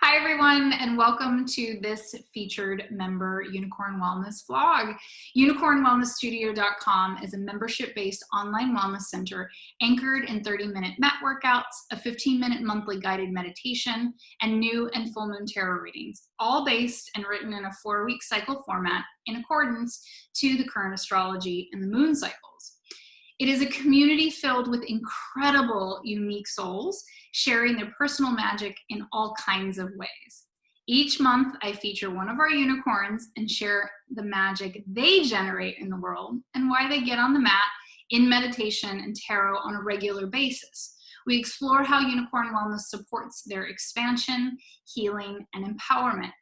Hi everyone, and welcome to this featured member Unicorn Wellness vlog. UnicornWellnessStudio.com is a membership-based online wellness center anchored in 30-minute mat workouts, a 15-minute monthly guided meditation, and new and full moon tarot readings, all based and written in a 4-week cycle format in accordance to the current astrology and the moon cycles. It is a community filled with incredible, unique souls sharing their personal magic in all kinds of ways. Each month, I feature one of our unicorns and share the magic they generate in the world and why they get on the mat in meditation and tarot on a regular basis. We explore how unicorn wellness supports their expansion, healing, and empowerment,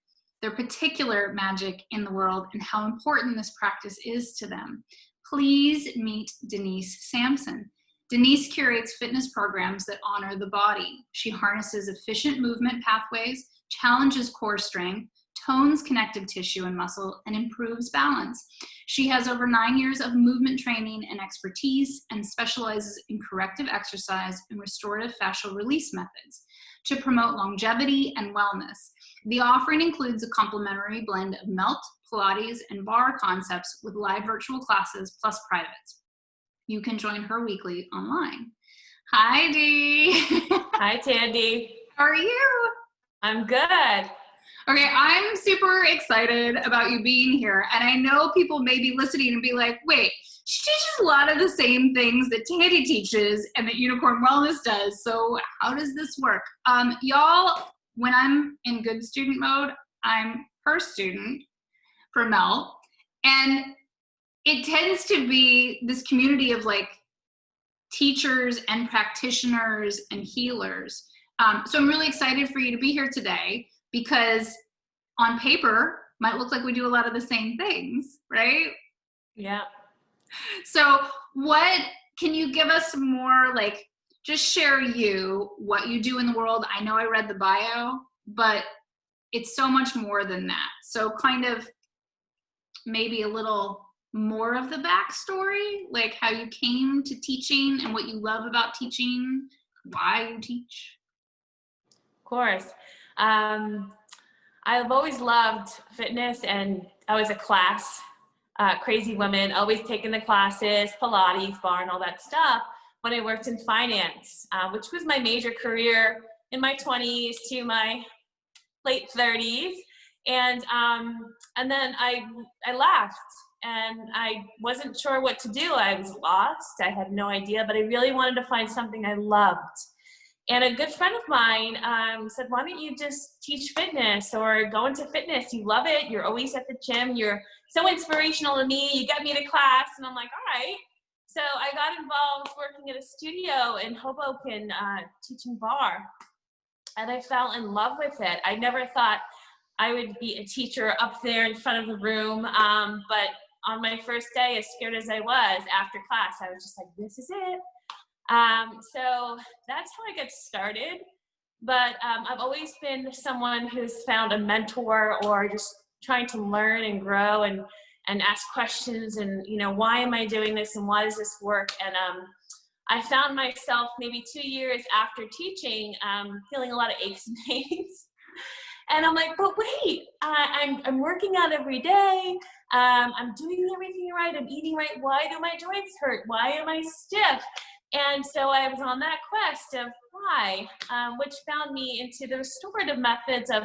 their particular magic in the world, and how important this practice is to them. Please meet Denise Samson. Denise curates fitness programs that honor the body. She harnesses efficient movement pathways, challenges core strength, tones connective tissue and muscle, and improves balance. She has over 9 years of movement training and expertise and specializes in corrective exercise and restorative fascial release methods to promote longevity and wellness. The offering includes a complementary blend of melt, Pilates, and Barre concepts with live virtual classes plus privates. You can join her weekly online. Hi, Dee. Hi, Tandy. How are you? I'm good. Okay, I'm super excited about you being here. And I know people may be listening and be like, wait, she teaches a lot of the same things that Tandy teaches and that Unicorn Wellness does. So how does this work? Y'all, when I'm in good student mode, I'm her student for Mel. And it tends to be this community of like teachers and practitioners and healers. So I'm really excited for you to be here today because on paper might look like we do a lot of the same things, right? Yeah. So what can you give us more, like, just share what you do in the world? I know I read the bio, but it's so much more than that. So kind of maybe a little more of the backstory, like how you came to teaching and what you love about teaching, why you teach. Of course. I've always loved fitness, and I was a class crazy woman, always taking the classes, Pilates, Barre, and all that stuff when I worked in finance, which was my major career in my 20s to my late 30s. And then I left, and I wasn't sure what to do. I was lost. I had no idea, but I really wanted to find something I loved. And a good friend of mine said, why don't you just teach fitness or go into fitness? You love it. You're always at the gym. You're so inspirational to me. You get me to class. And I'm like, all right. So I got involved working at a studio in Hoboken teaching Barre. And I fell in love with it. I never thought I would be a teacher up there in front of the room. But on my first day, as scared as I was after class, I was just like, this is it. So that's how I got started. But I've always been someone who's found a mentor or just trying to learn and grow and ask questions and, why am I doing this and why does this work? And I found myself maybe 2 years after teaching feeling a lot of aches and pains. And I'm like, but wait, I'm working out every day. I'm doing everything right. I'm eating right. Why do my joints hurt? Why am I stiff? And so I was on that quest of why, which found me into the restorative methods of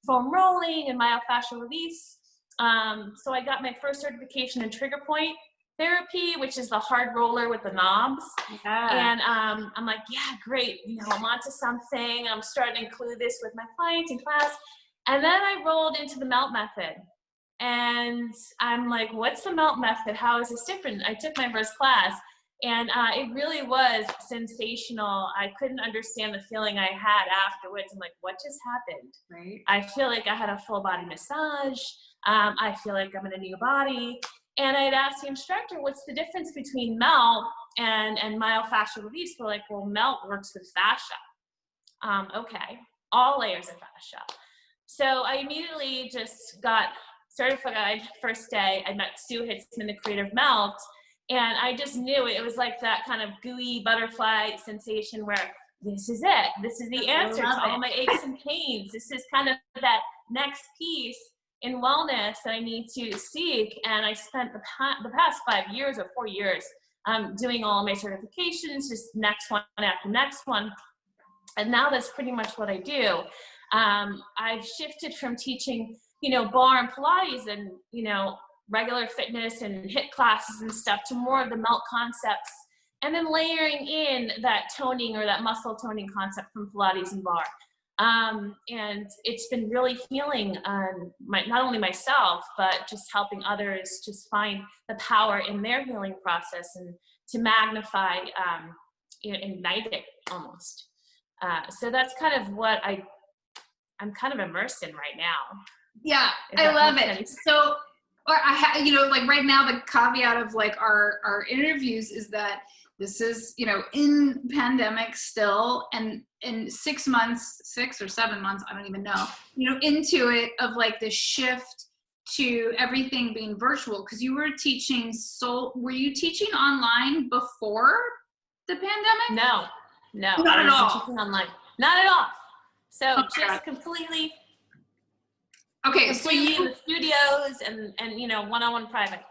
foam rolling and myofascial release. So I got my first certification in trigger point therapy, which is the hard roller with the knobs. Yeah. And I'm like, yeah, great. I'm onto something. I'm starting to include this with my clients in class. And then I rolled into the melt method. And I'm like, what's the melt method? How is this different? I took my first class. And it really was sensational. I couldn't understand the feeling I had afterwards. I'm like, what just happened? Right. I feel like I had a full body massage. I feel like I'm in a new body. And I'd asked the instructor, what's the difference between melt and myofascial release? We're like, well, melt works with fascia. Okay, all layers of fascia. So I immediately just got certified first day. I met Sue Hitzman, the creator of Melt. And I just knew it was like that kind of gooey butterfly sensation where this is it. This is the answer to all it. my aches and pains. This is kind of that next piece in wellness that I need to seek. And I spent the past 5 years or 4 years doing all my certifications, just next one after next one. And now that's pretty much what I do. I've shifted from teaching, barre and Pilates and, regular fitness and HIIT classes and stuff to more of the melt concepts. And then layering in that toning or that muscle toning concept from Pilates and Barre. And it's been really healing not only myself, but just helping others just find the power in their healing process and to magnify, ignite it almost. So that's kind of what I'm kind of immersed in right now. Yeah, I love it. So, like right now, the caveat of like our interviews is that this is, in pandemic still, and in 6 or 7 months, I don't even know, into it of like the shift to everything being virtual. Cause you were teaching, were you teaching online before the pandemic? No, Not at all. Teaching online. Not at all. So just completely. Okay. So you in the studios and one-on-one privates.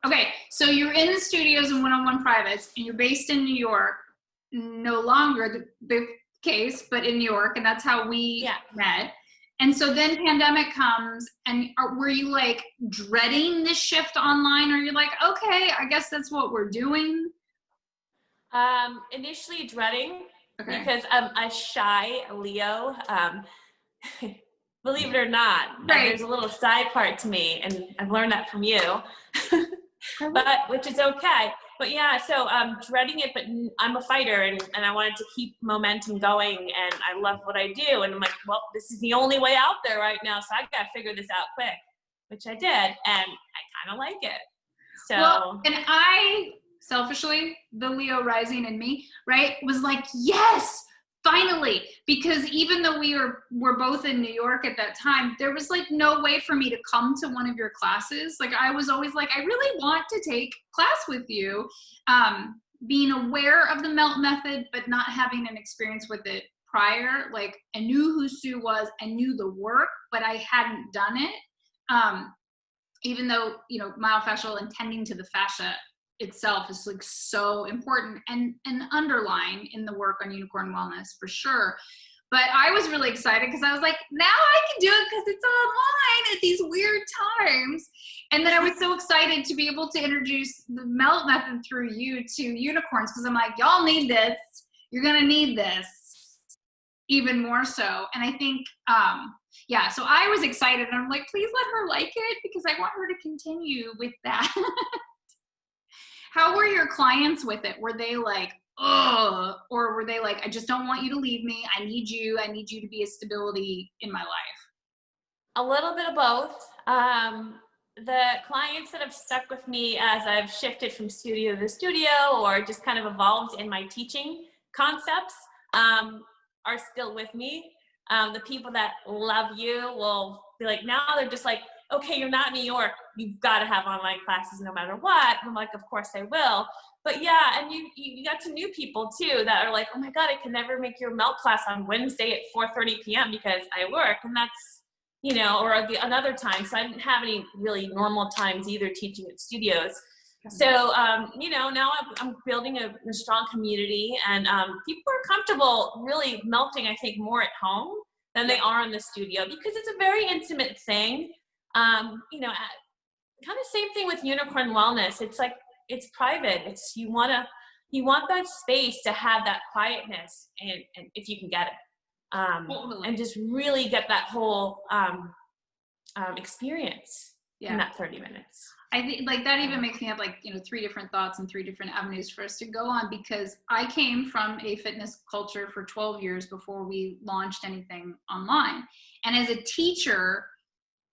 Okay, so you're in the studios and one-on-one privates, and you're based in New York. No longer the case, but in New York, and that's how we met. And so then pandemic comes, and were you like dreading this shift online, or you're like, okay, I guess that's what we're doing? Initially dreading, because I'm a shy Leo. Believe it or not, there's a little shy part to me, and I've learned that from you. But which is okay. But yeah, so dreading it, but I'm a fighter and I wanted to keep momentum going and I love what I do. And I'm like, well, this is the only way out there right now. So I got to figure this out quick, which I did. And I kind of like it. So, well, and I selfishly, the Leo rising in me, right, was like, yes, finally, because even though were both in New York at that time, there was like no way for me to come to one of your classes. Like I was always like, I really want to take class with you, being aware of the melt method, but not having an experience with it prior. Like I knew who Sue was, I knew the work, but I hadn't done it. Even though, myofascial and tending to the fascia itself is like so important and underlying in the work on unicorn wellness for sure. But I was really excited because I was like, now I can do it because it's online at these weird times. And then I was so excited to be able to introduce the melt method through you to unicorns because I'm like, y'all need this. You're going to need this even more so. And I think, so I was excited and I'm like, please let her like it because I want her to continue with that. How were your clients with it? Were they like, oh, or were they like, I just don't want you to leave me. I need you to be a stability in my life? A little bit of both. The clients that have stuck with me as I've shifted from studio to studio or just kind of evolved in my teaching concepts are still with me. The people that love you will be like, now they're just like, okay, you're not in New York. You've got to have online classes no matter what. I'm like, of course I will. But yeah, and you got some new people too that are like, oh my God, I can never make your melt class on Wednesday at 4:30 p.m. because I work. And that's, or another time. So I didn't have any really normal times either teaching at studios. So, now I'm building a strong community and people are comfortable really melting, I think, more at home than they are in the studio because it's a very intimate thing. Kind of same thing with unicorn wellness. It's like, it's private. It's, you want that space to have that quietness and if you can get it, and just really get that whole, experience in that 30 minutes. I think like that even makes me have like, 3 different thoughts and 3 different avenues for us to go on because I came from a fitness culture for 12 years before we launched anything online. And as a teacher,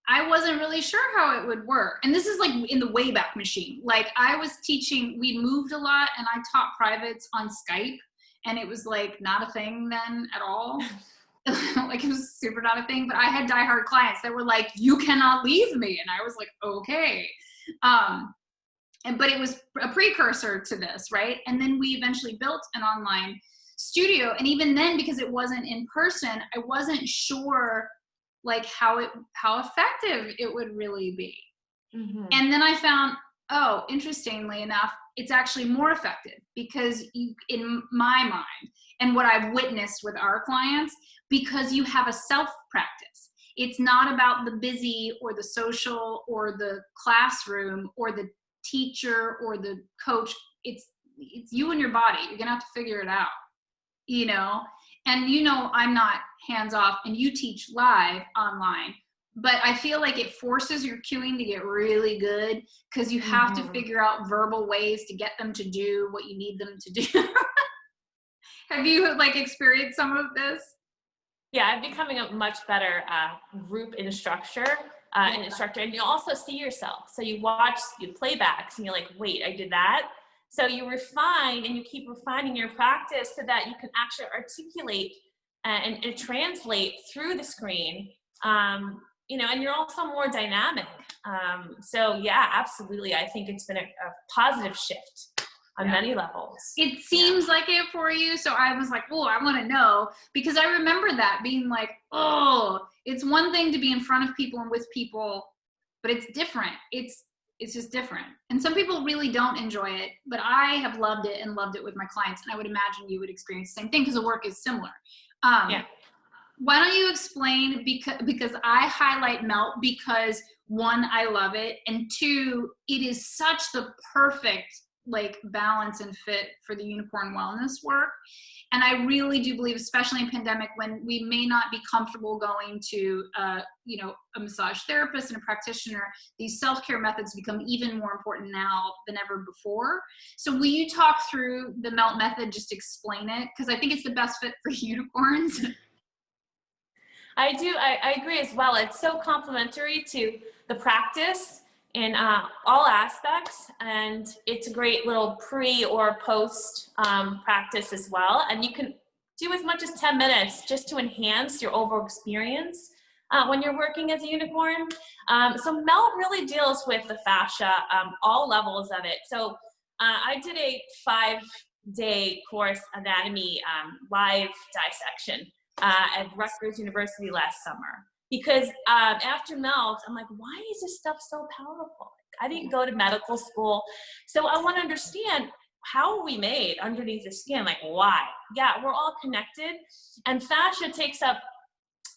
I wasn't really sure how it would work. And this is like in the Wayback Machine. Like I was teaching, we moved a lot and I taught privates on Skype and it was like not a thing then at all. Like it was super not a thing, but I had diehard clients that were like, you cannot leave me. And I was like, okay. But it was a precursor to this, right? And then we eventually built an online studio. And even then, because it wasn't in person, I wasn't sure like how effective it would really be. Mm-hmm. And then I found, oh, interestingly enough, it's actually more effective because you, in my mind, and what I've witnessed with our clients, because you have a self-practice. It's not about the busy or the social or the classroom or the teacher or the coach. It's you and your body. You're gonna have to figure it out, you know? And you know, I'm not hands-off, and you teach live online, but I feel like it forces your cueing to get really good because you have to figure out verbal ways to get them to do what you need them to do. Have you like experienced some of this? Yeah, I'm becoming a much better group instructor, and you also see yourself. So you watch playbacks and you're like, wait, I did that. So you refine and you keep refining your practice so that you can actually articulate and translate through the screen. You know, and you're also more dynamic. So yeah, absolutely. I think it's been a positive shift on many levels. It seems like it for you. So I was like, oh, I want to know, because I remember that being like, oh, it's one thing to be in front of people and with people, but it's different. It's just different. And some people really don't enjoy it, but I have loved it and loved it with my clients. And I would imagine you would experience the same thing because the work is similar. Why don't you explain, because I highlight melt because one, I love it, and two, it is such the perfect like balance and fit for the unicorn wellness work. And I really do believe, especially in pandemic, when we may not be comfortable going to you know, a massage therapist and a practitioner, these self-care methods become even more important now than ever before. So will you talk through the melt method, just explain it, because I think it's the best fit for unicorns. I do. I agree as well. It's so complementary to the practice in all aspects, and it's a great little pre or post practice as well. And you can do as much as 10 minutes just to enhance your overall experience when you're working as a unicorn. So melt really deals with the fascia, all levels of it. So I did a 5-day course anatomy live dissection at Rutgers University last summer, because after melt, I'm like, why is this stuff so powerful? I didn't go to medical school, so I want to understand, how are we made underneath the skin? Like, why? Yeah, we're all connected, and fascia takes up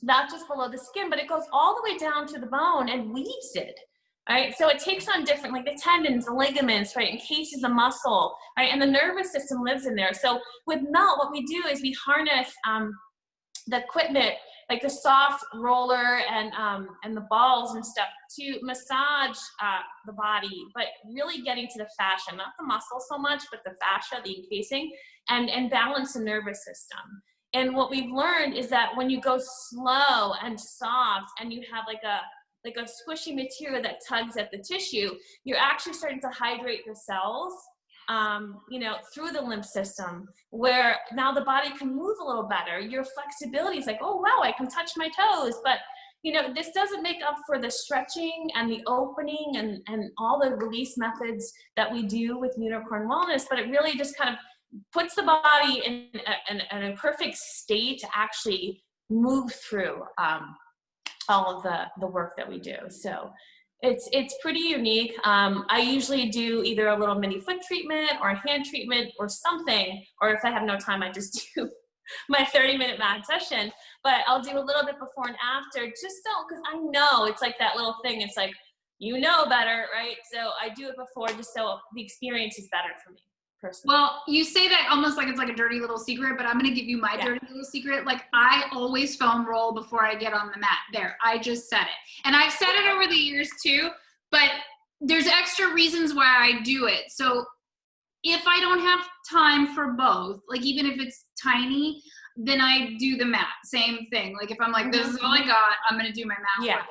not just below the skin, but it goes all the way down to the bone and weaves it. Right, so it takes on different, like the tendons, the ligaments, right, encases the muscle, right, and the nervous system lives in there. So with melt, what we do is we harness the equipment, like the soft roller and the balls and stuff, to massage the body, but really getting to the fascia, not the muscle so much, but the fascia, the encasing, and balance the nervous system. And what we've learned is that when you go slow and soft and you have like a squishy material that tugs at the tissue, you're actually starting to hydrate the cells, you know, through the lymph system, where now the body can move a little better. Your flexibility is like, oh wow, I can touch my toes. But you know, this doesn't make up for the stretching and the opening and all the release methods that we do with unicorn wellness, but it really just kind of puts the body in a perfect state to actually move through all of the work that we do. So it's pretty unique. I usually do either a little mini foot treatment or a hand treatment or something, or if I have no time, I just do my 30-minute mat session. But I'll do a little bit before and after, just so, because I know it's like that little thing. It's like, you know better, right? So I do it before just so the experience is better for me personally. Well, you say that almost like it's like a dirty little secret, but I'm going to give you my dirty little secret. Like, I always foam roll before I get on the mat. There, I just said it. And I've said it over the years too, but there's extra reasons why I do it. So if I don't have time for both, like even if it's tiny, then I do the mat. Same thing. Like if I'm like, this is all I got, I'm going to do my mat work.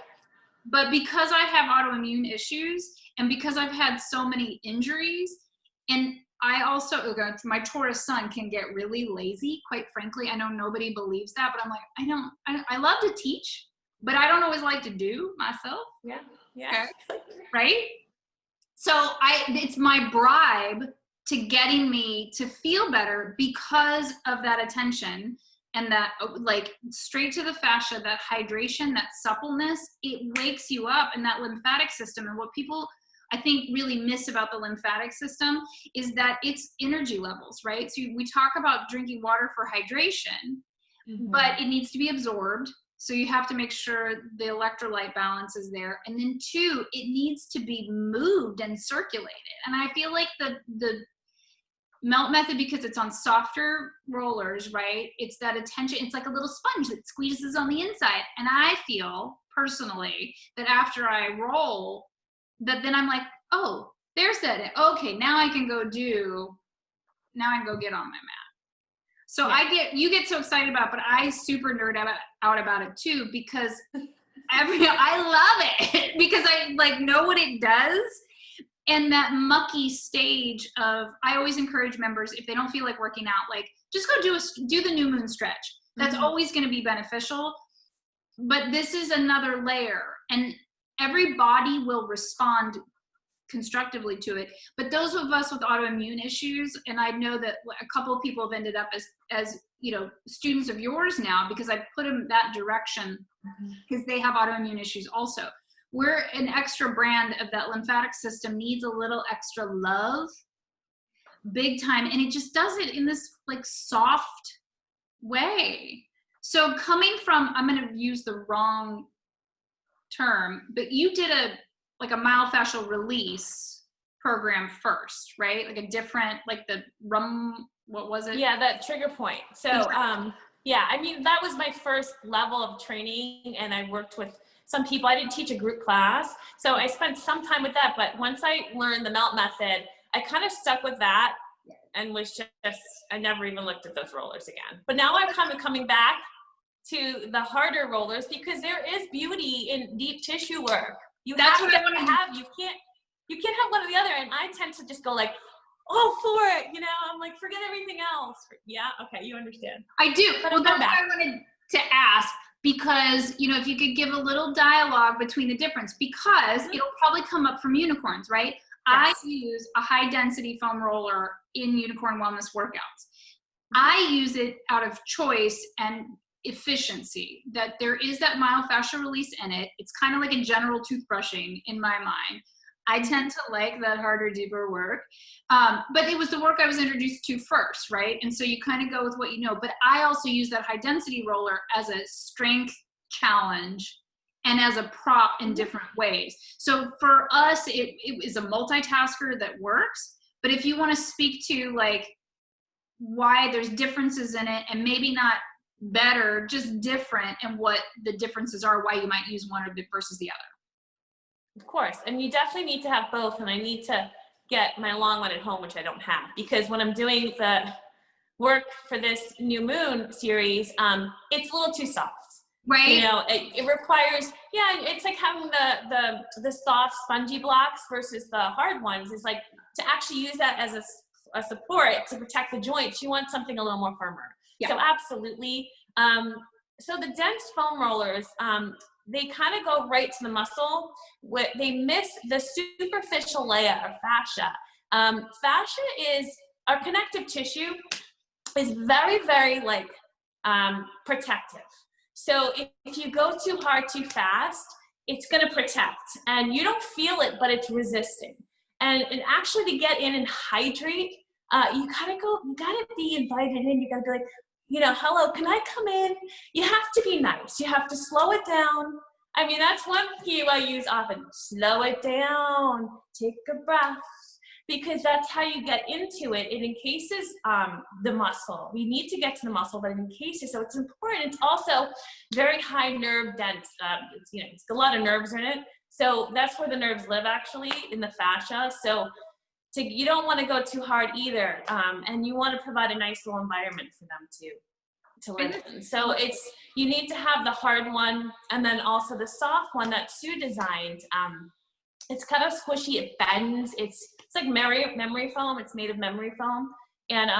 But because I have autoimmune issues and because I've had so many injuries, and I also, my Taurus sun can get really lazy, quite frankly. I know nobody believes that, but I'm like, I love to teach, but I don't always like to do myself. Yeah. Okay. Right? So it's my bribe to getting me to feel better because of that attention and that like straight to the fascia, that hydration, that suppleness, it wakes you up, and that lymphatic system. And what people I think really miss about the lymphatic system is that it's energy levels, right? So we talk about drinking water for hydration, but it needs to be absorbed. So you have to make sure the electrolyte balance is there. And then two, it needs to be moved and circulated. And I feel like the melt method, because it's on softer rollers, right? It's that attention. It's like a little sponge that squeezes on the inside. And I feel personally that after I roll, that then I'm like, oh, there's that. Okay, now I can go get on my mat. So yeah. You get so excited about it, but I super nerd out about it too, because I love it because I like know what it does. And that mucky stage of, I always encourage members, if they don't feel like working out, like just go do the new moon stretch. That's always going to be beneficial. But this is another layer, and every body will respond constructively to it. But those of us with autoimmune issues, and I know that a couple of people have ended up as students of yours now, because I put them that direction because they have autoimmune issues also. We're an extra brand of that lymphatic system needs a little extra love, big time. And it just does it in this like soft way. So coming from, I'm going to use the wrong term, but you did a myofascial release program first, right? Like a different, like the what was it? Yeah, that trigger point. So, yeah, I mean, that was my first level of training, and I worked with some people. I didn't teach a group class, so I spent some time with that. But once I learned the melt method, I kind of stuck with that and was just, I never even looked at those rollers again. But now I'm kind of coming back to the harder rollers, because there is beauty in deep tissue work. You can't have one or the other. And I tend to just go like, oh, for it, I'm like, forget everything else. Yeah, okay, you understand. I do. But well, that's what I wanted to ask, because if you could give a little dialogue between the difference, because it'll probably come up from unicorns, right? Yes. I use a high density foam roller in unicorn wellness workouts. I use it out of choice and efficiency, that there is that myofascial release in it. It's kind of like a general toothbrushing in my mind. I tend to like that harder, deeper work. But it was the work I was introduced to first, right? And so you kind of go with what you know. But I also use that high density roller as a strength challenge and as a prop in different ways. So for us, it is a multitasker that works. But if you want to speak to like why there's differences in it, and maybe not better, just different, and what the differences are, why you might use one versus the other. Of course, and you definitely need to have both, and I need to get my long one at home, which I don't have, because when I'm doing the work for this new moon series, it's a little too soft. Right. It requires, it's like having the soft spongy blocks versus the hard ones. Is like to actually use that as a support to protect the joints. You want something a little more firmer. Yeah. So absolutely. So the dense foam rollers, they kind of go right to the muscle. They miss the superficial layer of fascia. Fascia is our connective tissue, is very, very protective. So if you go too hard, too fast, it's going to protect, and you don't feel it, but it's resisting. And actually to get in and hydrate, you gotta be invited in. You gotta be like, hello, can I come in? You have to be nice. You have to slow it down. I mean, that's one key I use often. Slow it down, take a breath, because that's how you get into it. It encases the muscle. We need to get to the muscle, but it encases, so it's important. It's also very high nerve dense. It's a lot of nerves in it. So that's where the nerves live, actually, in the fascia. So you don't want to go too hard either, and you want to provide a nice little environment for them to live in. So you need to have the hard one, and then also the soft one that Sue designed. It's kind of squishy. It bends. It's like memory foam. It's made of memory foam, and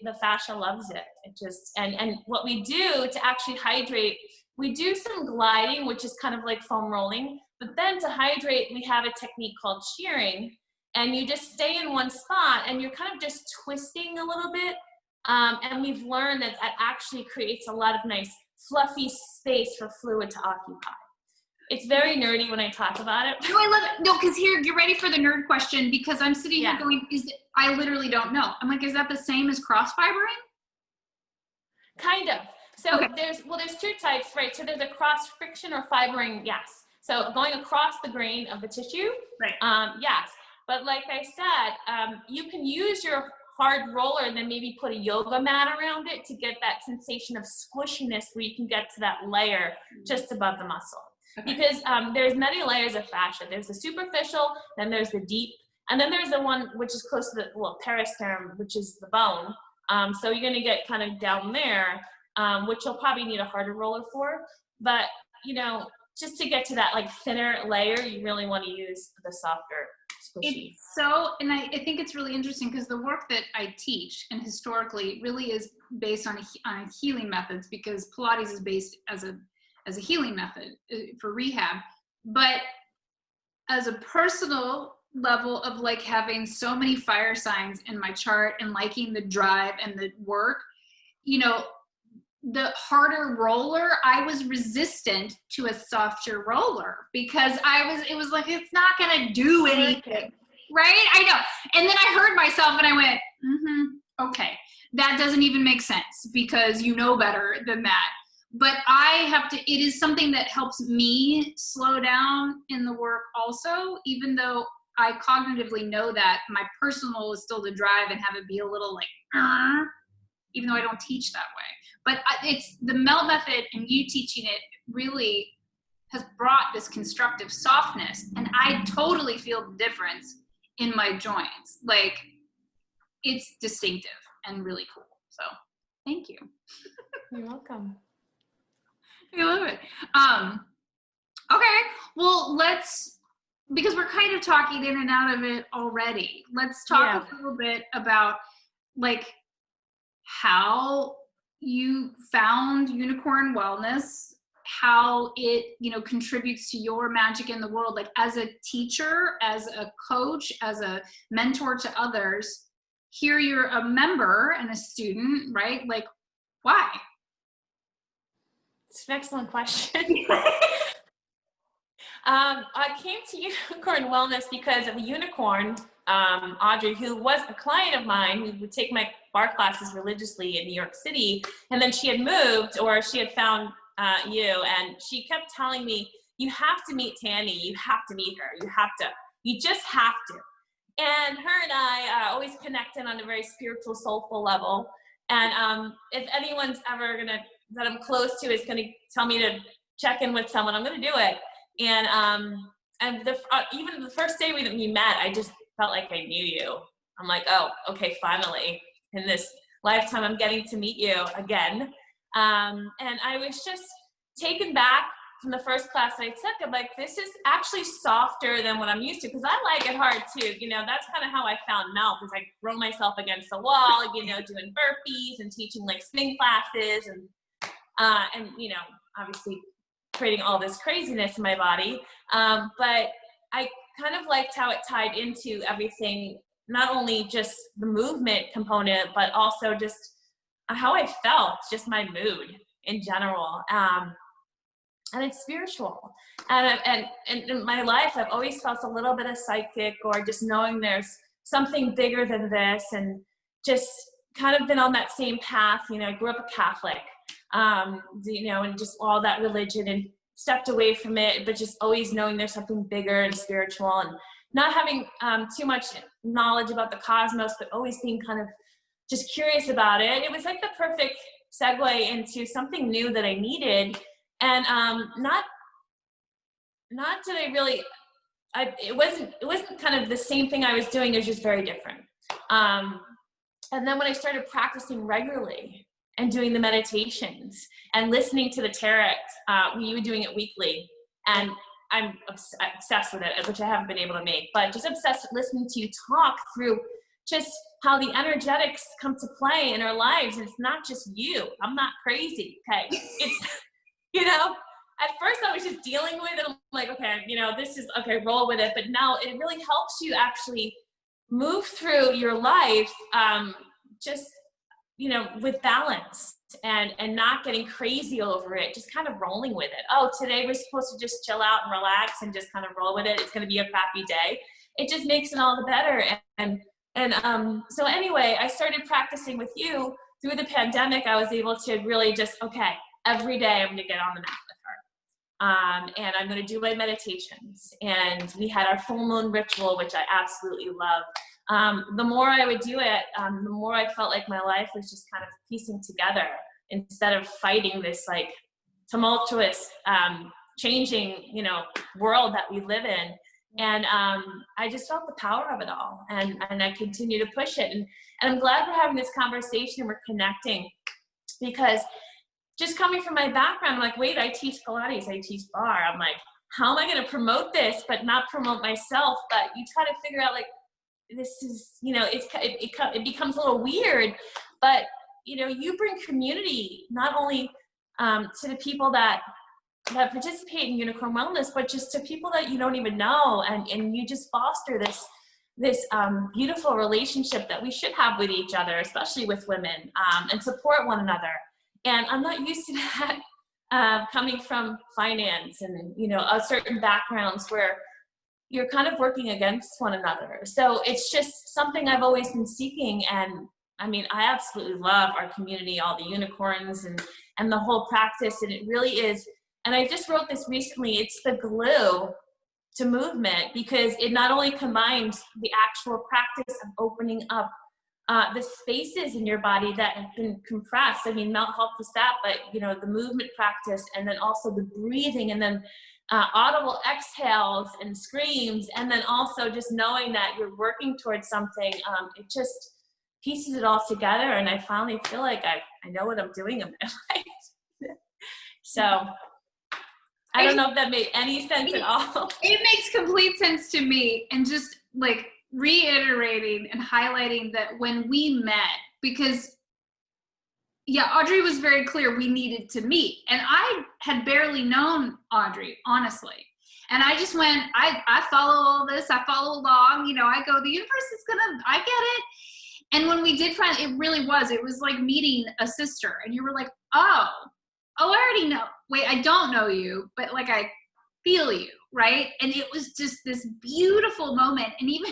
the fascia loves it. It just and what we do to actually hydrate, we do some gliding, which is kind of like foam rolling. But then to hydrate, we have a technique called shearing. and you just stay in one spot and you're kind of just twisting a little bit. And we've learned that that actually creates a lot of nice fluffy space for fluid to occupy. It's very nerdy when I talk about it. No, I love it. No, because here, get ready for the nerd question, because I'm sitting here going, I literally don't know. I'm like, is that the same as cross fibering? Kind of. So Okay. there's two types, right? So there's a cross friction or fibering, yes. So going across the grain of the tissue, right. yes. But like I said, you can use your hard roller and then maybe put a yoga mat around it to get that sensation of squishiness where you can get to that layer just above the muscle. Okay. Because there's many layers of fascia. There's the superficial, then there's the deep, and then there's the one which is close to the peristernum, which is the bone. So you're going to get kind of down there, which you'll probably need a harder roller for. But, you know, just to get to that like thinner layer, you really want to use the softer squishy. It's so, and I think it's really interesting because the work that I teach, and historically really is based on healing methods, because Pilates is based as a healing method for rehab. But as a personal level of like having so many fire signs in my chart and liking the drive and the work, you know, the harder roller, I was resistant to a softer roller because it was like, it's not going to do anything. Right? I know. And then I heard myself and I went, okay, that doesn't even make sense because you know better than that. But it is something that helps me slow down in the work also, even though I cognitively know that my personal is still to drive and have it be a little like, even though I don't teach that way. But it's the melt method, and you teaching it really has brought this constructive softness, and I totally feel the difference in my joints. Like, it's distinctive and really cool. So thank you. You're welcome. I love it. Okay, well, because we're kind of talking in and out of it already, let's talk a little bit about like how you found Unicorn Wellness, how it, you know, contributes to your magic in the world, like as a teacher, as a coach, as a mentor to others. Here you're a member and a student, right? Like, why? It's an excellent question. I came to Unicorn Wellness because of a unicorn, Audrey, who was a client of mine who would take my barre classes religiously in New York City. And then she had moved, or she had found you, and she kept telling me, you have to meet Tanny, you have to meet her, you just have to. And her and I always connected on a very spiritual, soulful level. And if anyone's ever that I'm close to is gonna tell me to check in with someone, I'm gonna do it. And even the first day we met, I just felt like I knew you. I'm like, oh, okay, finally, in this lifetime, I'm getting to meet you again. And I was just taken back from the first class I took. I'm like, this is actually softer than what I'm used to, because I like it hard too. You know, that's kind of how I found melt, because I throw myself against the wall, you know, doing burpees and teaching like spin classes and you know, obviously creating all this craziness in my body. But I kind of liked how it tied into everything, not only just the movement component, but also just how I felt, just my mood in general. And it's spiritual. And in my life, I've always felt a little bit of psychic, or just knowing there's something bigger than this, and just kind of been on that same path. You know, I grew up a Catholic, you know, and just all that religion, and stepped away from it, but just always knowing there's something bigger and spiritual, and not having too much knowledge about the cosmos, but always being kind of just curious about it. It was like the perfect segue into something new that I needed. And not that I really, it wasn't kind of the same thing I was doing. It was just very different. And then when I started practicing regularly and doing the meditations and listening to the tarot, you were doing it weekly, and I'm obsessed with it, which I haven't been able to make, but just obsessed with listening to you talk through just how the energetics come to play in our lives. And it's not just you. I'm not crazy, okay? It's, you know, at first I was just dealing with it. I'm like, okay, you know, this is, okay, roll with it. But now it really helps you actually move through your life, just, you know, with balance and not getting crazy over it, just kind of rolling with it. Oh, today we're supposed to just chill out and relax and just kind of roll with it. It's going to be a crappy day. It just makes it all the better. So anyway, I started practicing with you through the pandemic. I was able to really just, okay, every day I'm going to get on the mat with her. And I'm going to do my meditations. And we had our full moon ritual, which I absolutely love. The more I would do it, the more I felt like my life was just kind of piecing together instead of fighting this like tumultuous, changing, you know, world that we live in. And I just felt the power of it all, and I continue to push it. And I'm glad we're having this conversation and we're connecting, because just coming from my background, I'm like, wait, I teach Pilates, I teach Barre. I'm like, how am I going to promote this, but not promote myself? But you try to figure out, like, this is, you know, it becomes a little weird, but, you know, you bring community, not only to the people that participate in Unicorn Wellness, but just to people that you don't even know, and you just foster this beautiful relationship that we should have with each other, especially with women, and support one another. And I'm not used to that, coming from finance and, you know, certain backgrounds where you're kind of working against one another. So it's just something I've always been seeking. And I mean, I absolutely love our community, all the unicorns and the whole practice. And it really is. And I just wrote this recently, it's the glue to movement, because it not only combines the actual practice of opening up the spaces in your body that have been compressed. I mean, mount health is that, but, you know, the movement practice, and then also the breathing, and then audible exhales and screams, and then also just knowing that you're working towards something. It just pieces it all together, and I finally feel like I know what I'm doing in my life. So I don't know if that made any sense at all. It makes complete sense to me. And just like reiterating and highlighting that when we met, because yeah, Audrey was very clear we needed to meet. And I had barely known Audrey, honestly. And I just went, I follow all this, I follow along, you know, I go, the universe is gonna, I get it. And when we did find, it was like meeting a sister. And you were like, oh, I already know. Wait, I don't know you, but like I feel you, right? And it was just this beautiful moment. And even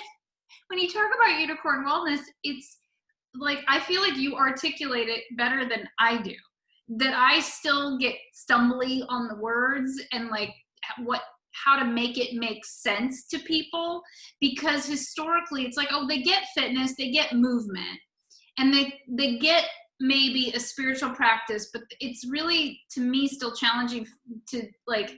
when you talk about unicorn wellness, it's like, I feel like you articulate it better than I do. That I still get stumbly on the words and like how to make it make sense to people, because historically it's like, oh, they get fitness, they get movement, and they get maybe a spiritual practice, but it's really, to me, still challenging to like,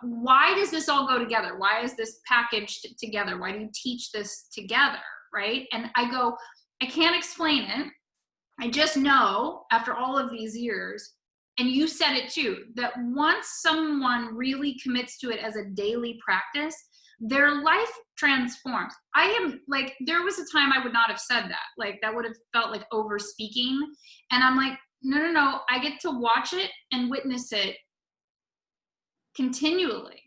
why does this all go together? Why is this packaged together? Why do you teach this together, right? And I go, I can't explain it. I just know after all of these years, and you said it too, that once someone really commits to it as a daily practice, their life transforms. I am like, there was a time I would not have said that. Like that would have felt like over speaking. And I'm like, no, I get to watch it and witness it continually.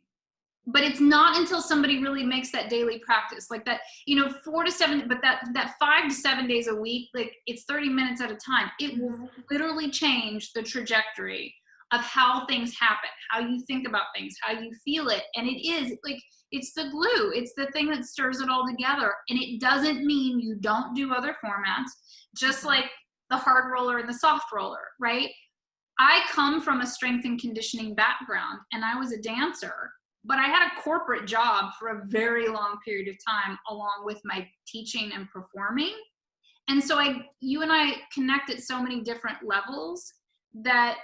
But it's not until somebody really makes that daily practice, like that, you know, 4 to 7, but that 5 to 7 days a week, like it's 30 minutes at a time. It will literally change the trajectory of how things happen, how you think about things, how you feel it. And it is like, it's the glue. It's the thing that stirs it all together. And it doesn't mean you don't do other formats, just like the hard roller and the soft roller, right? I come from a strength and conditioning background, and I was a dancer. But I had a corporate job for a very long period of time, along with my teaching and performing. And so you and I connect at so many different levels that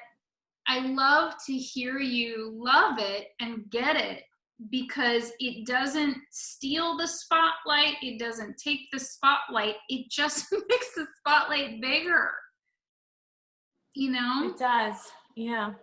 I love to hear you love it and get it, because it doesn't steal the spotlight. It doesn't take the spotlight. It just makes the spotlight bigger. You know? It does. Yeah.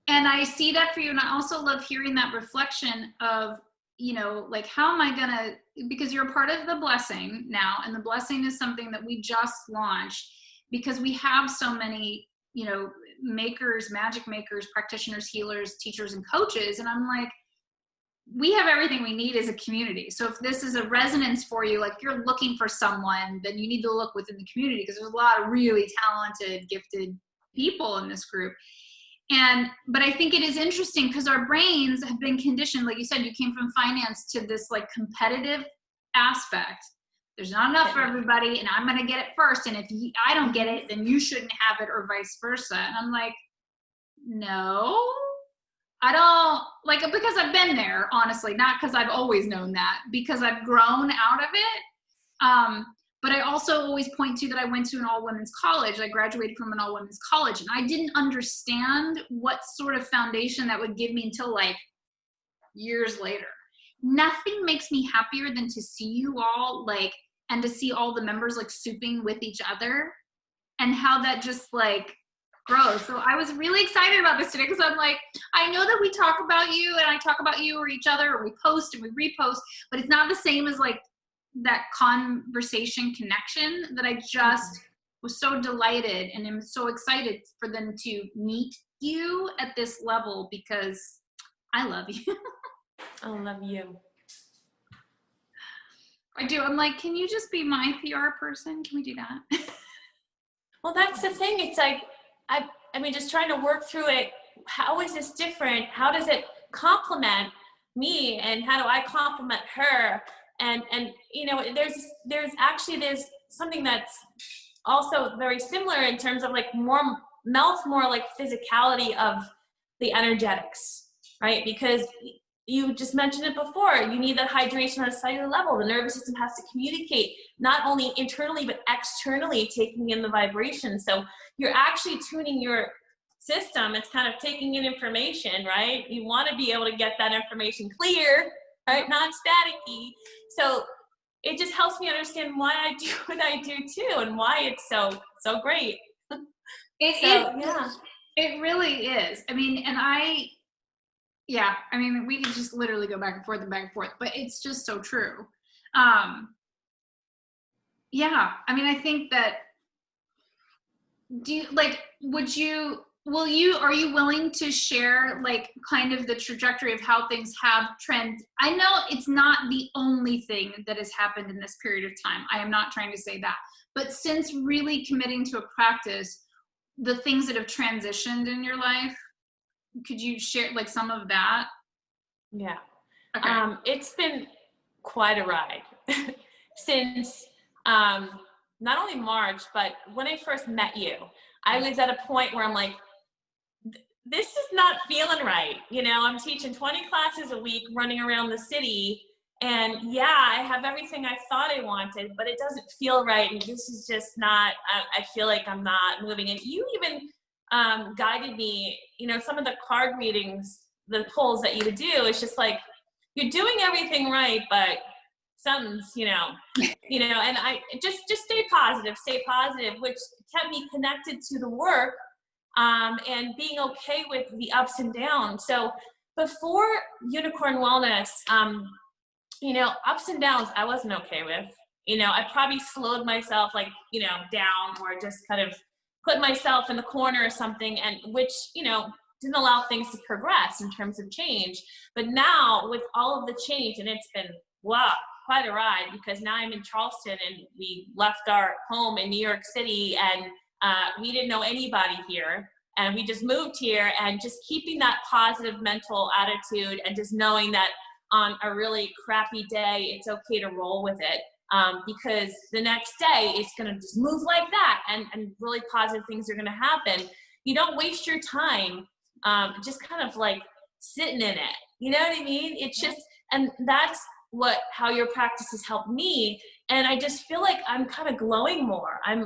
And I see that for you. And I also love hearing that reflection of, you know, like, how am I gonna, because you're a part of the blessing now, and the blessing is something that we just launched because we have so many, you know, makers, magic makers, practitioners, healers, teachers, and coaches. And I'm like, we have everything we need as a community. So if this is a resonance for you, like if you're looking for someone, then you need to look within the community, because there's a lot of really talented, gifted people in this group. But I think it is interesting because our brains have been conditioned, like you said, you came from finance to this like competitive aspect. There's not enough for everybody, and I'm going to get it first. And if I don't get it, then you shouldn't have it, or vice versa. And I'm like, no, I don't, like, because I've been there, honestly, not because I've always known that, because I've grown out of it. But I also always point to that I went to an all-women's college. I graduated from an all-women's college, and I didn't understand what sort of foundation that would give me until like years later. Nothing makes me happier than to see you all, like, and to see all the members like souping with each other, and how that just like grows. So I was really excited about this today, because I'm like, I know that we talk about you, and I talk about you or each other, or we post and we repost, but it's not the same as like that conversation connection that I just was so delighted, and I'm so excited for them to meet you at this level, because I love you. I love you. I do. I'm like, can you just be my PR person? Can we do that? Well, that's the thing. It's like, I mean, just trying to work through it. How is this different? How does it complement me? And how do I complement her? And you know, there's something that's also very similar in terms of like melts more like physicality of the energetics, right? Because you just mentioned it before, you need that hydration on a cellular level. The nervous system has to communicate not only internally but externally, taking in the vibration. So you're actually tuning your system. It's kind of taking in information, right? You want to be able to get that information clear, right? Not staticky. So it just helps me understand why I do what I do too, and why it's so great. It really is. I mean, I mean, we could just literally go back and forth and back and forth, but it's just so true. Yeah, I mean, I think that, are you willing to share like kind of the trajectory of how things have trends? I know it's not the only thing that has happened in this period of time. I am not trying to say that, but since really committing to a practice, the things that have transitioned in your life, could you share like some of that? Yeah. Okay. It's been quite a ride since not only March, but when I first met you, I was at a point where I'm like, this is not feeling right. You know, I'm teaching 20 classes a week, running around the city, and yeah, I have everything I thought I wanted, but it doesn't feel right. And this is just not, I feel like I'm not moving. And you even guided me, you know, some of the card readings, the pulls that you would do, it's just like, you're doing everything right, but something's, you know, and I just stay positive, which kept me connected to the work, and being okay with the ups and downs. So before Unicorn Wellness, you know, ups and downs I wasn't okay with. You know, I probably slowed myself like, you know, down, or just kind of put myself in the corner or something, and which, you know, didn't allow things to progress in terms of change. But now with all of the change, and it's been, wow, quite a ride, because now I'm in Charleston, and we left our home in New York City, and we didn't know anybody here, and we just moved here, and just keeping that positive mental attitude, and just knowing that on a really crappy day, it's okay to roll with it, because the next day it's going to just move like that, and really positive things are going to happen. You don't waste your time just kind of like sitting in it. You know what I mean? It's just, and that's how your practice has helped me. And I just feel like I'm kind of glowing more. I'm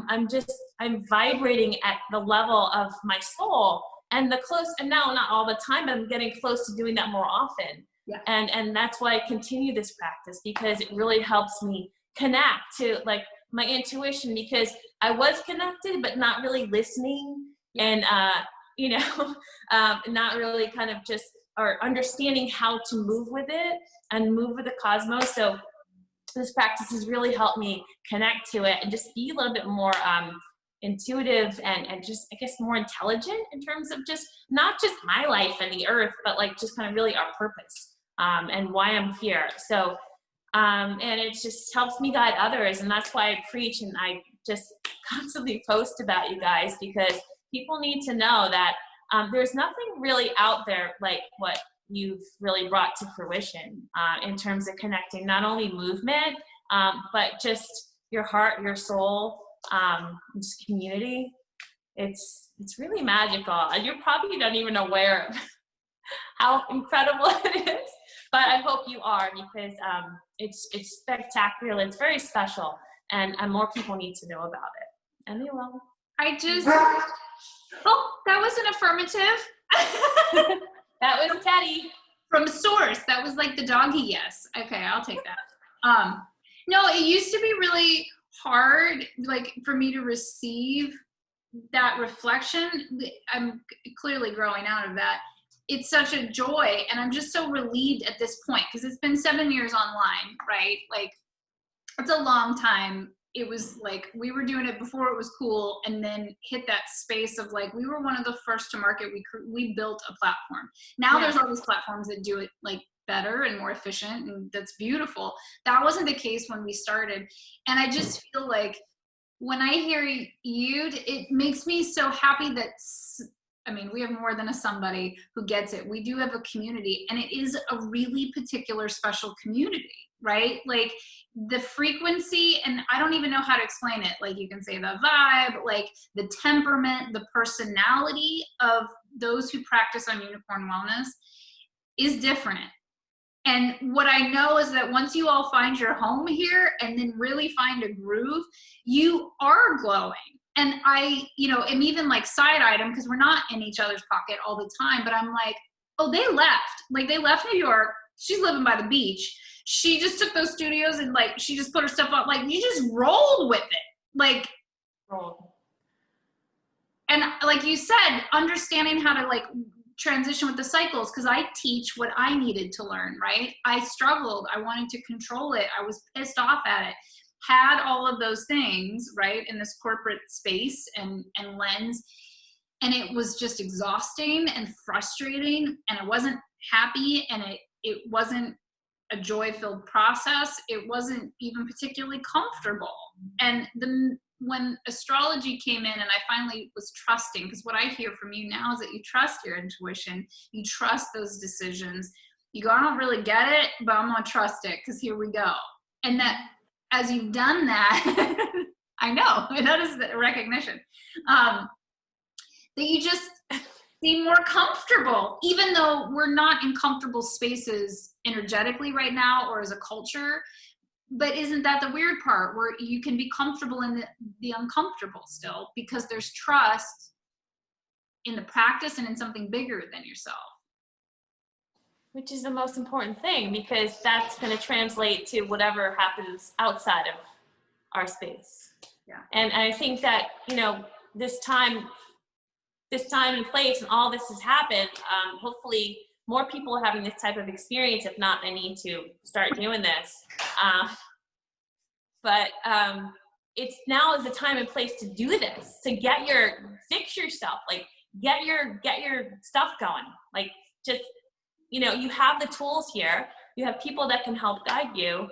vibrating at the level of my soul, and and now not all the time, but I'm getting close to doing that more often. Yeah. And that's why I continue this practice, because it really helps me connect to like my intuition, because I was connected, but not really listening. Yeah. And, you know, not really kind of just, or understanding how to move with it and move with the cosmos. So this practice has really helped me connect to it and just be a little bit more intuitive and just, I guess, more intelligent in terms of just not just my life and the earth, but like just kind of really our purpose. and why I'm here. So, and it just helps me guide others. And that's why I preach and I just constantly post about you guys, because people need to know that there's nothing really out there like what you've really brought to fruition in terms of connecting not only movement, but just your heart, your soul, just community. It's really magical. And you're probably not even aware of how incredible it is, but I hope you are, because it's spectacular. It's very special, and more people need to know about it, and they will. Oh, that was an affirmative. That was Teddy. From source. That was like the doggy yes. Okay, I'll take that. No, it used to be really hard, like, for me to receive that reflection. I'm clearly growing out of that. It's such a joy, and I'm just so relieved at this point, because it's been 7 years online, right? Like, it's a long time. It was like we were doing it before it was cool, and then hit that space of like we were one of the first to market. We built a platform. Now there's all these platforms that do it like better and more efficient, and that's beautiful. That wasn't the case when we started, and I just feel like when I hear you, it makes me so happy that, I mean, we have more than a somebody who gets it. We do have a community, and it is a really particular special community, right? Like the frequency, and I don't even know how to explain it. Like you can say the vibe, like the temperament, the personality of those who practice on Unicorn Wellness is different. And what I know is that once you all find your home here and then really find a groove, you are glowing. And I, am even like side-eyed them because we're not in each other's pocket all the time, but I'm like, oh, they left. Like they left New York. She's living by the beach. She just took those studios and like, she just put her stuff up. Like you just rolled with it. Like, and like you said, understanding how to like transition with the cycles, because I teach what I needed to learn, right? I struggled. I wanted to control it. I was pissed off at it. Had all of those things, right, in this corporate space and lens. And it was just exhausting and frustrating, and I wasn't happy, and it wasn't a joy-filled process. It wasn't even particularly comfortable. And when astrology came in and I finally was trusting, because what I hear from you now is that you trust your intuition, you trust those decisions. You go, I don't really get it, but I'm gonna trust it because here we go. And that as you've done that, I know, and that is the recognition, that you just seem more comfortable, even though we're not in comfortable spaces energetically right now or as a culture. But isn't that the weird part, where you can be comfortable in the uncomfortable still, because there's trust in the practice and in something bigger than yourself? Which is the most important thing, because that's going to translate to whatever happens outside of our space. Yeah. And I think that, this time and place and all this has happened, hopefully more people are having this type of experience. If not, I need to start doing this. But it's now is the time and place to do this, to fix yourself, like get your stuff going. Like just, you have the tools here. You have people that can help guide you.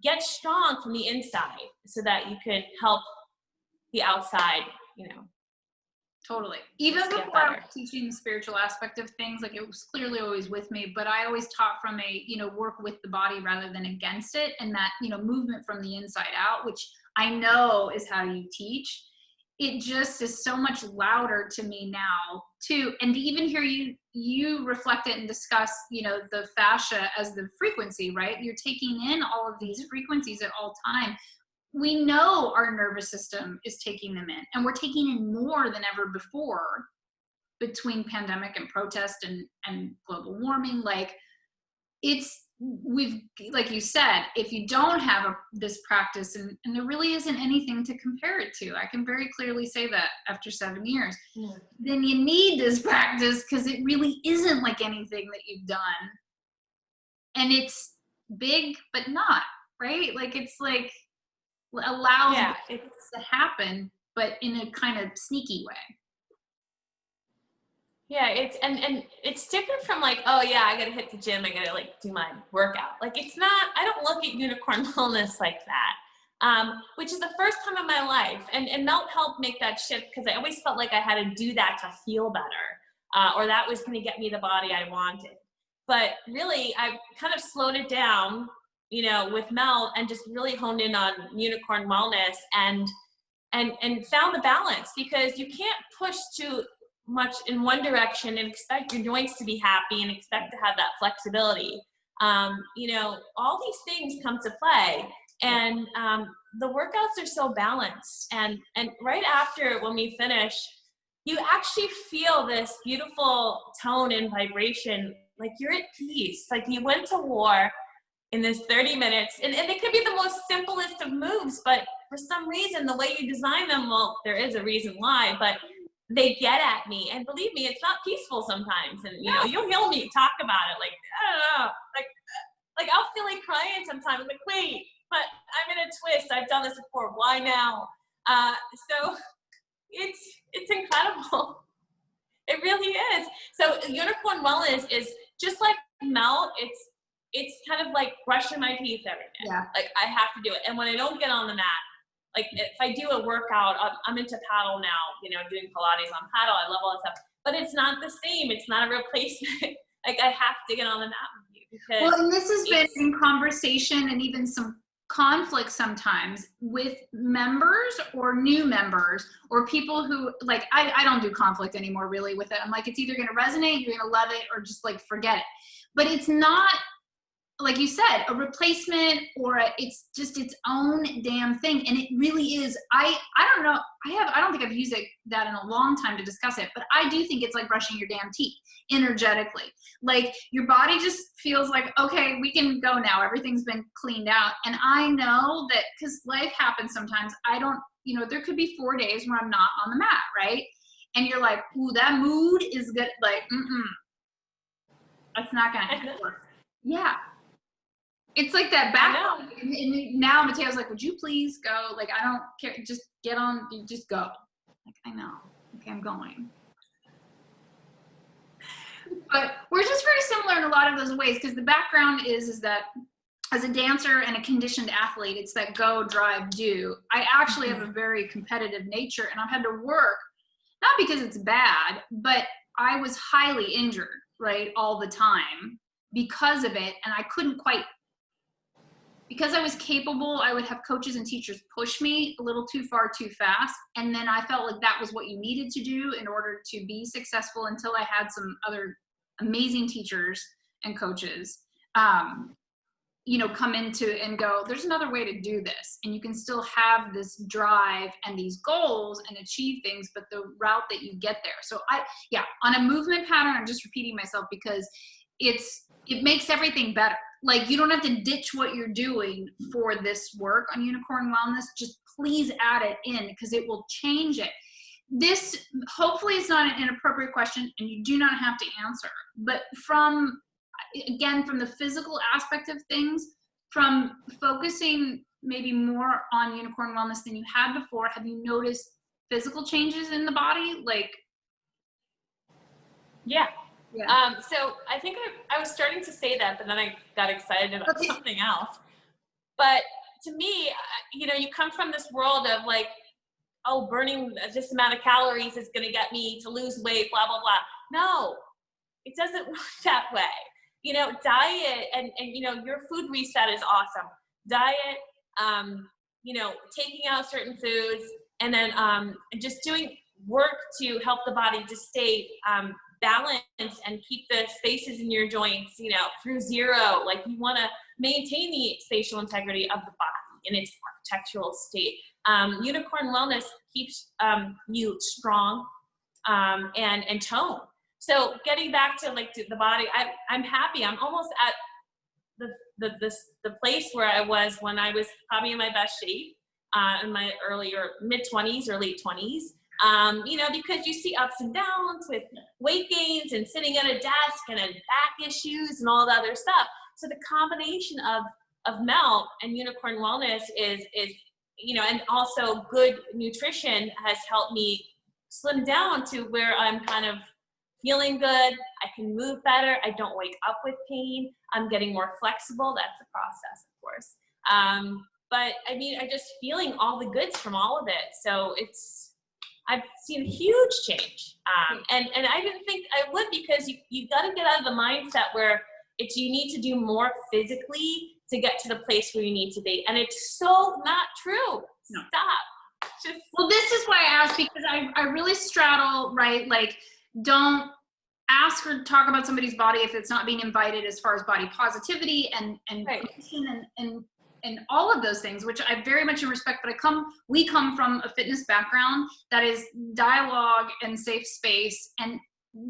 Get strong from the inside so that you can help the outside, Totally. Even before I was teaching the spiritual aspect of things, like it was clearly always with me, but I always taught from a, work with the body rather than against it. And that, movement from the inside out, which I know is how you teach. It just is so much louder to me now too. And to even hear you reflect it and discuss, the fascia as the frequency, right? You're taking in all of these frequencies at all time. We know our nervous system is taking them in, and we're taking in more than ever before between pandemic and protest and global warming. Like like you said, if you don't have this practice, and there really isn't anything to compare it to, I can very clearly say that after 7 years, then you need this practice, because it really isn't like anything that you've done. And it's big, but not, right? Like it's like, allows it to happen, but in a kind of sneaky way. Yeah, and it's different from like, oh yeah, I gotta hit the gym, I gotta like do my workout. Like it's not, I don't look at unicorn wellness like that. Which is the first time in my life. And Melt helped make that shift because I always felt like I had to do that to feel better. Or that was gonna get me the body I wanted. But really, I kind of slowed it down, you know, with Melt and just really honed in on unicorn wellness and found the balance, because you can't push too much in one direction and expect your joints to be happy and expect to have that flexibility. You know, all these things come to play, and the workouts are so balanced. And right after, when we finish, you actually feel this beautiful tone and vibration, like you're at peace, like you went to war in this 30 minutes. And it could be the most simplest of moves, but for some reason, the way you design them, well, there is a reason why, but they get at me. And believe me, it's not peaceful sometimes. And, you know, you'll hear me talk about it. Like, I don't know, like I'll feel like crying sometimes. I'm like, wait, but I'm in a twist. I've done this before. Why now? So it's incredible. It really is. So unicorn wellness is just like Melt. It's kind of like brushing my teeth every day. Yeah. Like I have to do it. And when I don't get on the mat, like if I do a workout, I'm into paddle now, you know, doing Pilates on paddle. I love all that stuff, but it's not the same. It's not a replacement. Like I have to get on the mat with you because Well, and this has been in conversation and even some conflict sometimes with members or new members or people who like, I don't do conflict anymore really with it. I'm like, it's either going to resonate, you're going to love it, or just like forget it. But it's not, like you said, a replacement or it's just its own damn thing. And it really is. I don't know. I don't think I've used that in a long time to discuss it, but I do think it's like brushing your damn teeth energetically. Like your body just feels like, okay, we can go now. Everything's been cleaned out. And I know that because life happens sometimes. I don't, you know, there could be 4 days where I'm not on the mat, right? And you're like, ooh, that mood is good. Like, that's not going to work. Yeah. It's like that back. And now Mateo's like, would you please go? Like, I don't care. Just get on. Just go. Like, I know. Okay, I'm going. But we're just very similar in a lot of those ways because the background is that as a dancer and a conditioned athlete, it's that go, drive, do. I actually have a very competitive nature, and I've had to work, not because it's bad, but I was highly injured, right, all the time because of it, and I couldn't quite. Because I was capable, I would have coaches and teachers push me a little too far too fast. And then I felt like that was what you needed to do in order to be successful, until I had some other amazing teachers and coaches, you know, come into and go, there's another way to do this. And you can still have this drive and these goals and achieve things, but the route that you get there. So on a movement pattern, I'm just repeating myself because it makes everything better. Like you don't have to ditch what you're doing for this work on unicorn wellness. Just please add it in because it will change it. This hopefully is not an inappropriate question and you do not have to answer, but from the physical aspect of things, from focusing maybe more on unicorn wellness than you had before, have you noticed physical changes in the body? Like, yeah. So I think I was starting to say that, but then I got excited about something else. But to me, you know, you come from this world of like, oh, burning this amount of calories is going to get me to lose weight, blah, blah, blah. No, it doesn't work that way. You know, diet and you know, your food reset is awesome. Diet, you know, taking out certain foods, and then just doing work to help the body to stay balance and keep the spaces in your joints, you know, through zero. Like you want to maintain the spatial integrity of the body in its architectural state. Unicorn wellness keeps you strong and tone. So getting back to like to the body, I'm happy. I'm almost at the place where I was when I was probably in my best shape in my mid-20s or late 20s. You know, because you see ups and downs with weight gains and sitting at a desk and back issues and all the other stuff. So the combination of Melt and unicorn wellness is, you know, and also good nutrition has helped me slim down to where I'm kind of feeling good. I can move better. I don't wake up with pain. I'm getting more flexible. That's a process, of course. But I mean, I just feeling all the goods from all of it. So I've seen a huge change. And I didn't think I would, because you got to get out of the mindset where you need to do more physically to get to the place where you need to be. And it's so not true. No. Stop. Well, this is why I asked, because I really straddle, right? Like, don't ask or talk about somebody's body if it's not being invited, as far as body positivity and right. and all of those things, which I very much respect. But we come from a fitness background that is dialogue and safe space. And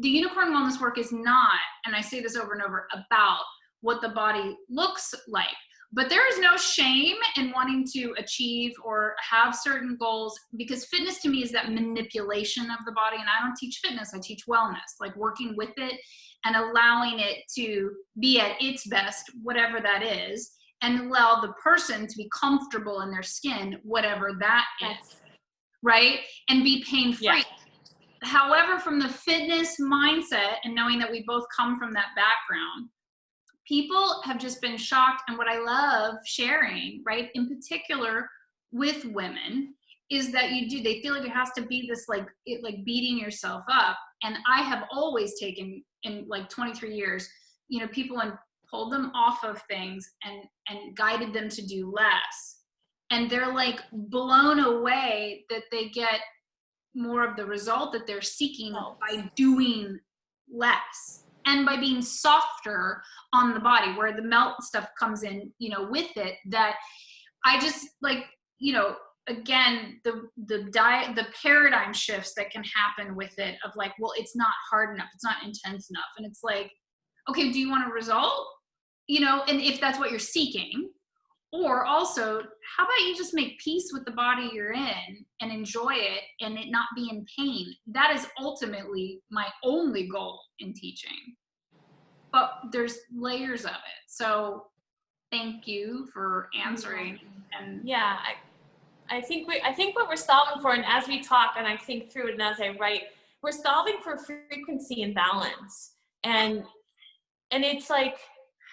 the unicorn wellness work is not, and I say this over and over, about what the body looks like. But there is no shame in wanting to achieve or have certain goals, because fitness to me is that manipulation of the body. And I don't teach fitness, I teach wellness, like working with it and allowing it to be at its best, whatever that is, and allow the person to be comfortable in their skin, whatever that is, right? And be pain-free. Yeah. However, from the fitness mindset, and knowing that we both come from that background, people have just been shocked. And what I love sharing, right, in particular with women, is that they feel like it has to be this like beating yourself up. And I have always taken, in like 23 years, people and pulled them off of things and guided them to do less. And they're like blown away that they get more of the result that they're seeking by doing less. And by being softer on the body, where the melt stuff comes in, with it, that I just like, again, the paradigm shifts that can happen with it, of like, well, it's not hard enough, it's not intense enough. And it's like, okay, do you want a result? And if that's what you're seeking, or also, how about you just make peace with the body you're in and enjoy it and it not be in pain? That is ultimately my only goal in teaching. But there's layers of it. So thank you for answering. And yeah, I think what we're solving for, and as we talk and I think through it and as I write, we're solving for frequency and balance. And it's like,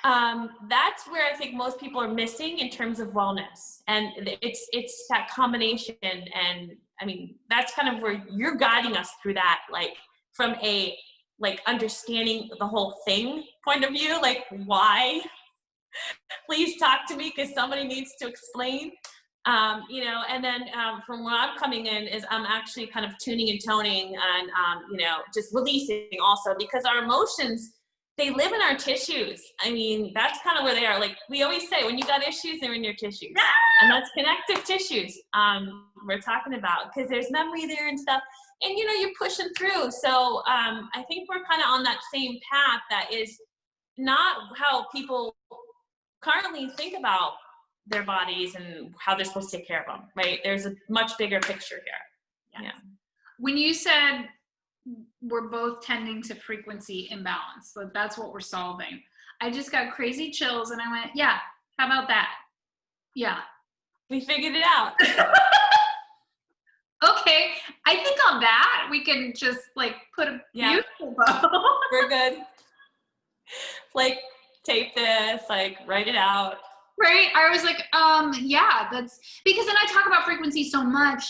that's where I think most people are missing in terms of wellness. And it's that combination. And I mean, that's kind of where you're guiding us through that, like from a, like understanding the whole thing point of view, like why, please talk to me, because somebody needs to explain, and then from where I'm coming in is I'm actually kind of tuning and toning and, just releasing also, because our emotions, they live in our tissues. I mean, that's kind of where they are. Like we always say, when you got issues, they're in your tissues. And that's connective tissues we're talking about, because there's memory there and stuff. And, you're pushing through. So I think we're kind of on that same path that is not how people currently think about their bodies and how they're supposed to take care of them, right? There's a much bigger picture here. Yeah. When you said we're both tending to frequency imbalance, so that's what we're solving, I just got crazy chills and I went, yeah, how about that? Yeah. We figured it out. Okay, I think on that we can just like put a beautiful bow. We're good. Like tape this, like write it out. Right? I was like, yeah, that's because then I talk about frequency so much,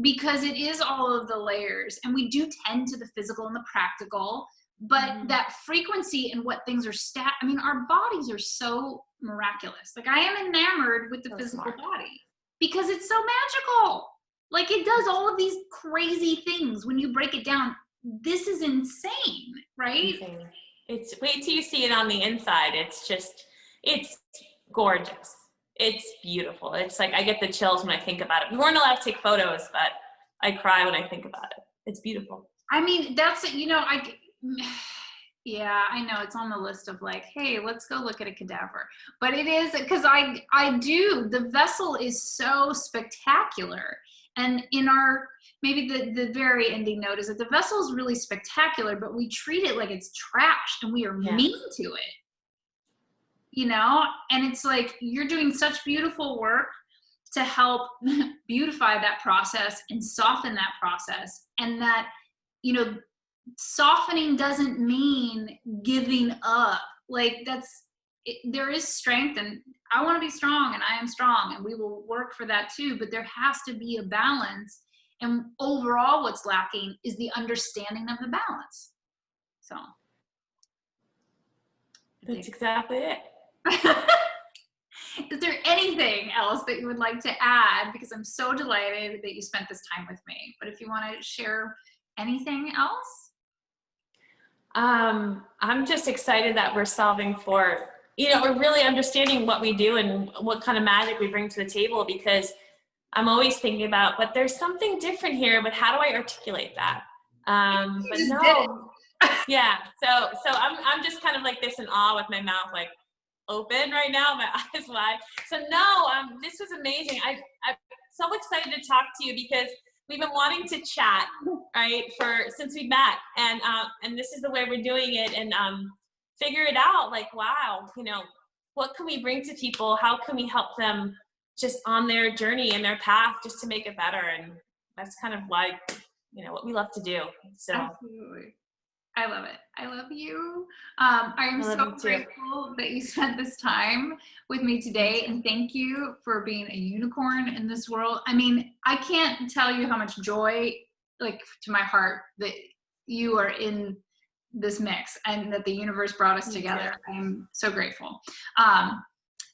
because it is all of the layers, and we do tend to the physical and the practical, but that frequency and what things are I mean, our bodies are so miraculous. Like I am enamored with the physical body because it's so magical. Like it does all of these crazy things when you break it down. This is insane, right? Insane. It's wait till you see it on the inside. It's gorgeous. It's beautiful. It's like I get the chills when I think about it. We weren't allowed to take photos, but I cry when I think about it. It's beautiful. I mean, that's, yeah, I know it's on the list of like, hey, let's go look at a cadaver. But it is, because the vessel is so spectacular. And in our, maybe the very ending note is that the vessel is really spectacular, but we treat it like it's trash and we are mean to it. And it's like, you're doing such beautiful work to help beautify that process and soften that process. And that, softening doesn't mean giving up. Like there is strength, and I want to be strong, and I am strong, and we will work for that too, but there has to be a balance. And overall what's lacking is the understanding of the balance. So That's exactly it. is there anything else that you would like to add? Because I'm so delighted that you spent this time with me, but if you want to share anything else. I'm just excited that we're solving for, we're really understanding what we do and what kind of magic we bring to the table, because I'm always thinking about, but there's something different here, but how do I articulate that? But no, yeah. So I'm just kind of like this in awe with my mouth like open right now, my eyes wide. So no, this was amazing. I'm so excited to talk to you because we've been wanting to chat, right, since we met, and this is the way we're doing it, and figure it out. Like, wow, what can we bring to people? How can we help them just on their journey and their path, just to make it better? And that's kind of like, what we love to do. So absolutely. I love it. I love you. I am so grateful that you spent this time with me today, and thank you for being a unicorn in this world. I mean, I can't tell you how much joy, like, to my heart, that you are in this mix and that the universe brought us together. I am so grateful.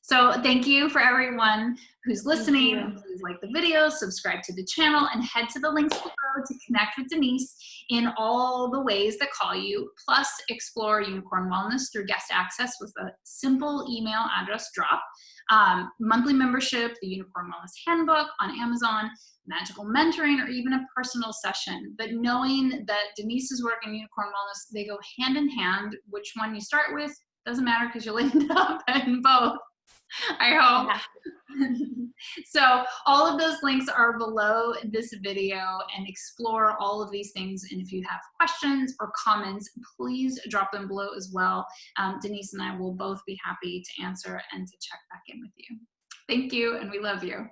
So thank you for everyone who's listening. Please like the video, subscribe to the channel, and head to the links below to connect with Denise in all the ways that call you. Plus, explore Unicorn Wellness through guest access with a simple email address drop. Monthly membership, the Unicorn Wellness Handbook on Amazon, magical mentoring, or even a personal session. But knowing that Denise's work and Unicorn Wellness, they go hand in hand. Which one you start with doesn't matter, because you'll end up in both, I hope. Yeah. So all of those links are below this video, and explore all of these things. And if you have questions or comments, please drop them below as well. Denise and I will both be happy to answer and to check back in with you. Thank you, and we love you.